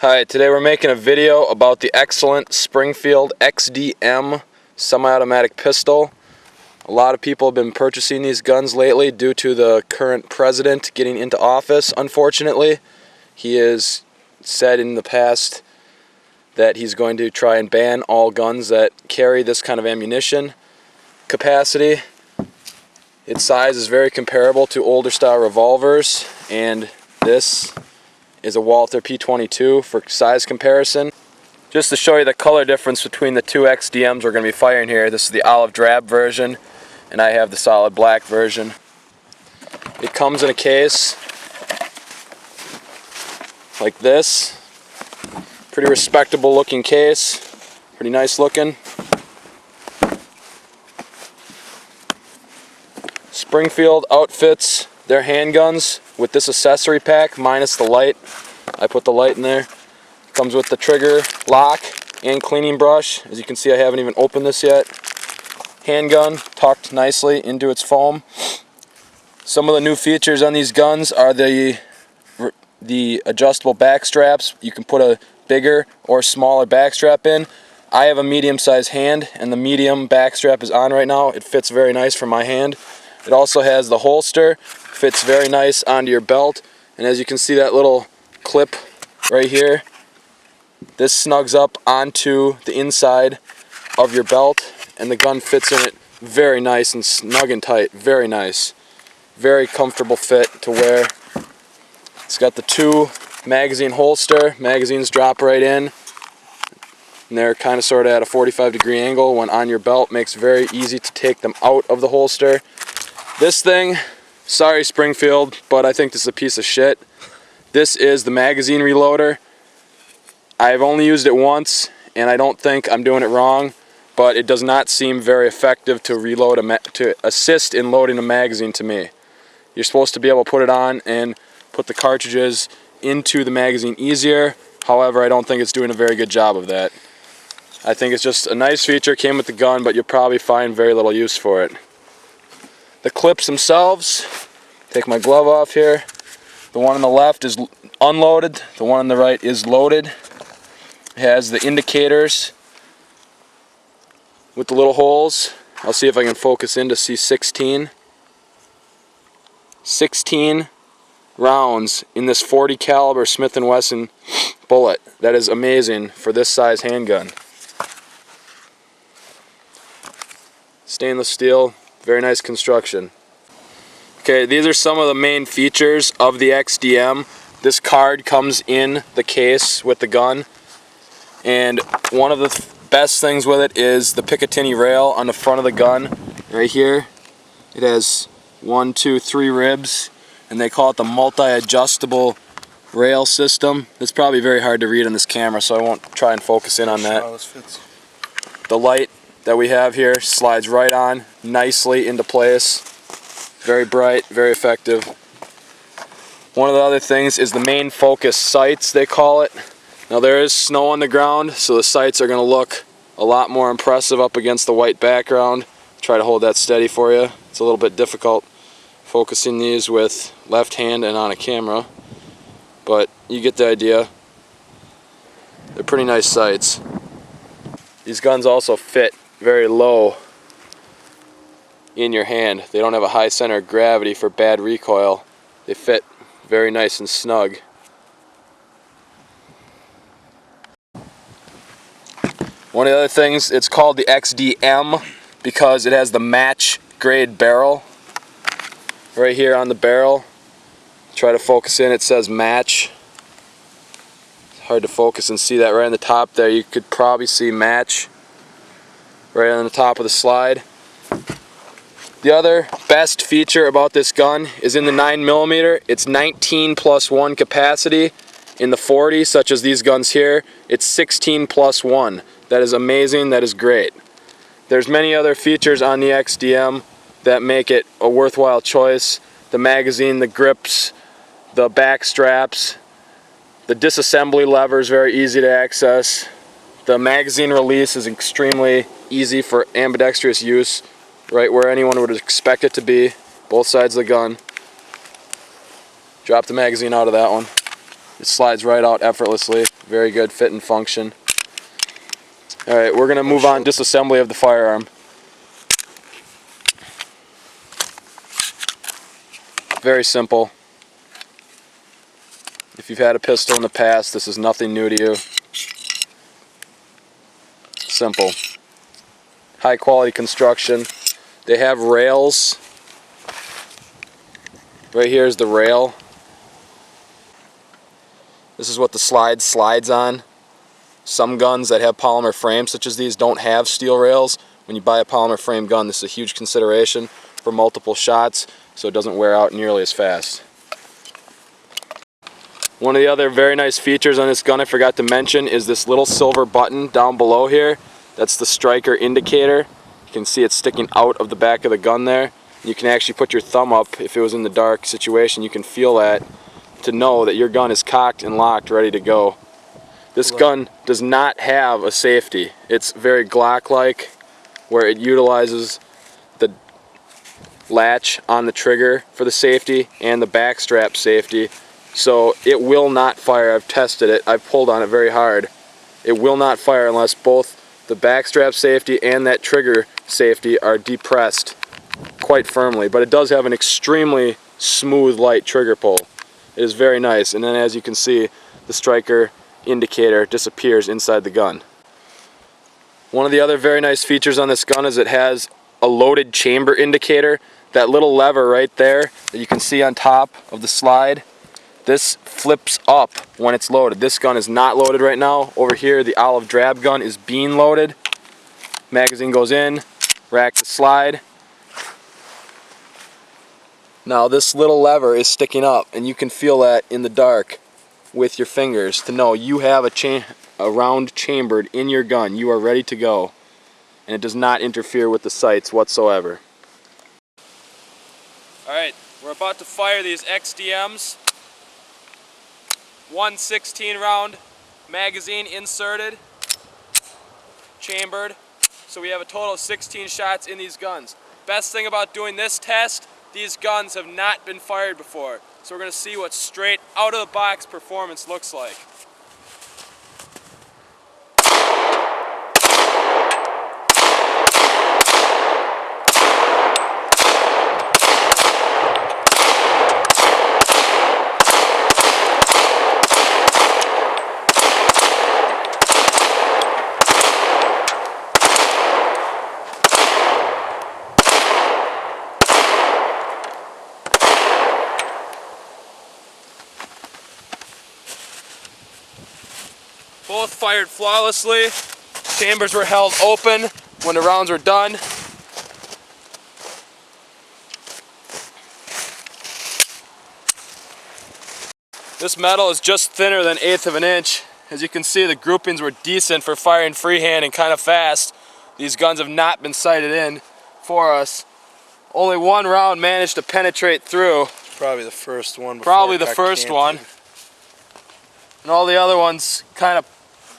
Hi, today we're making a video about the excellent Springfield XDm semi-automatic pistol. A lot of people have been purchasing these guns lately due to the current president getting into office, unfortunately. He has said in the past that he's going to try and ban all guns that carry this kind of ammunition capacity. Its size is very comparable to older style revolvers, and this is a Walther P22 for size comparison. Just to show you the color difference between the two XDMs we're going to be firing here, this is the olive drab version and I have the solid black version. It comes in a case like this. Pretty respectable looking case, pretty nice looking. Springfield outfits their handguns with this accessory pack minus the light. I put the light in there. Comes with the trigger lock and cleaning brush. As you can see, I haven't even opened this yet. Handgun tucked nicely into its foam. Some of the new features on these guns are the adjustable back straps. You can put a bigger or smaller back strap in. I have a medium-sized hand and the medium back strap is on right now. It fits very nice for my hand. It also has the holster, fits very nice onto your belt, and as you can see, that little clip right here, this snugs up onto the inside of your belt and the gun fits in it very nice and snug and tight. Very nice, very comfortable fit to wear. It's got the two magazine holster. Magazines drop right in and they're kind of sort of at a 45-degree angle when on your belt. Makes it very easy to take them out of the holster. This thing, sorry Springfield, but I think this is a piece of shit. This is the magazine reloader. I've only used it once and I don't think I'm doing it wrong, but it does not seem very effective to assist in loading a magazine to me. You're supposed to be able to put it on and put the cartridges into the magazine easier. However, I don't think it's doing a very good job of that. I think it's just a nice feature, came with the gun, but you'll probably find very little use for it. The clips themselves, take my glove off here. The one on the left is unloaded, the one on the right is loaded. It has the indicators with the little holes. I'll see if I can focus in to see 16. 16 rounds in this .40 caliber Smith & Wesson bullet. That is amazing for this size handgun. Stainless steel. Very nice construction. Okay, these are some of the main features of the XDM. This card comes in the case with the gun, and one of the best things with it is the Picatinny rail on the front of the gun right here. It has 1, 2, 3 ribs, and they call it the multi-adjustable rail system. It's probably very hard to read on this camera, so I won't try and focus in on that. The light that we have here slides right on nicely into place. Very bright, very effective. One of the other things is the main focus sights, they call it. Now there is snow on the ground, so the sights are going to look a lot more impressive up against the white background. Try to hold that steady for you. It's a little bit difficult focusing these with left hand and on a camera, but you get the idea. They're pretty nice sights. These guns also fit very low in your hand. They don't have a high center of gravity for bad recoil. They fit very nice and snug. One of the other things, it's called the XDM because it has the match grade barrel right here on the barrel. Try to focus in, it says match. It's hard to focus and see that right on the top there. You could probably see match right on the top of the slide. The other best feature about this gun is in the 9mm, it's 19+1 capacity. In the .40, such as these guns here, it's 16+1. That is amazing, that is great. There's many other features on the XDM that make it a worthwhile choice. The magazine, the grips, the back straps, the disassembly lever is very easy to access. The magazine release is extremely easy for ambidextrous use, right where anyone would expect it to be, both sides of the gun. Drop the magazine out of that one. It slides right out effortlessly. Very good fit and function. Alright, we're going to move on to disassembly of the firearm. Very simple. If you've had a pistol in the past, this is nothing new to you. Simple. High quality construction. They have rails. Right here is the rail. This is what the slide slides on. Some guns that have polymer frames such as these don't have steel rails. When you buy a polymer frame gun, this is a huge consideration for multiple shots so it doesn't wear out nearly as fast. One of the other very nice features on this gun I forgot to mention is this little silver button down below here. That's the striker indicator. You can see it sticking out of the back of the gun there. You can actually put your thumb up if it was in the dark situation. You can feel that to know that your gun is cocked and locked, ready to go. This gun does not have a safety. It's very Glock-like, where it utilizes the latch on the trigger for the safety and the backstrap safety. So it will not fire. I've tested it. I've pulled on it very hard. It will not fire unless both the backstrap safety and that trigger safety are depressed quite firmly. But it does have an extremely smooth, light trigger pull. It is very nice. And then as you can see, the striker indicator disappears inside the gun. One of the other very nice features on this gun is it has a loaded chamber indicator. That little lever right there that you can see on top of the slide, this flips up when it's loaded. This gun is not loaded right now. Over here, the olive drab gun is being loaded. Magazine goes in, rack to slide. Now this little lever is sticking up, and you can feel that in the dark with your fingers to know you have a round chambered in your gun. You are ready to go, and it does not interfere with the sights whatsoever. Alright, we're about to fire these XDMs. One 16-round magazine inserted, chambered, so we have a total of 16 shots in these guns. Best thing about doing this test, these guns have not been fired before, so we're going to see what straight out of the box performance looks like. Both fired flawlessly. Chambers were held open when the rounds were done. This metal is just thinner than 1/8 of an inch. As you can see, the groupings were decent for firing freehand and kind of fast. These guns have not been sighted in for us. Only one round managed to penetrate through. Probably the first one. Probably the first one. And all the other ones kind of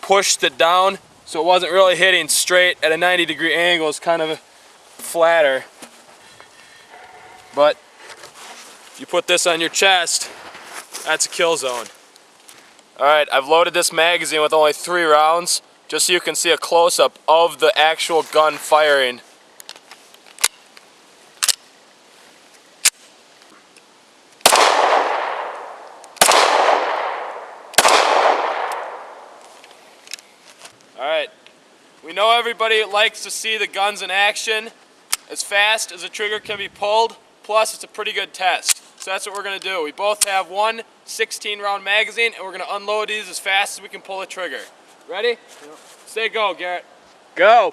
pushed it down, so it wasn't really hitting straight at a 90-degree angle. It's kind of flatter. But you put this on your chest, that's a kill zone. Alright, I've loaded this magazine with only 3 rounds, just so you can see a close-up of the actual gun firing. Alright, we know everybody likes to see the guns in action as fast as the trigger can be pulled, plus it's a pretty good test. So that's what we're going to do. We both have one 16-round magazine, and we're going to unload these as fast as we can pull the trigger. Ready? Yep. Say go, Garrett. Go!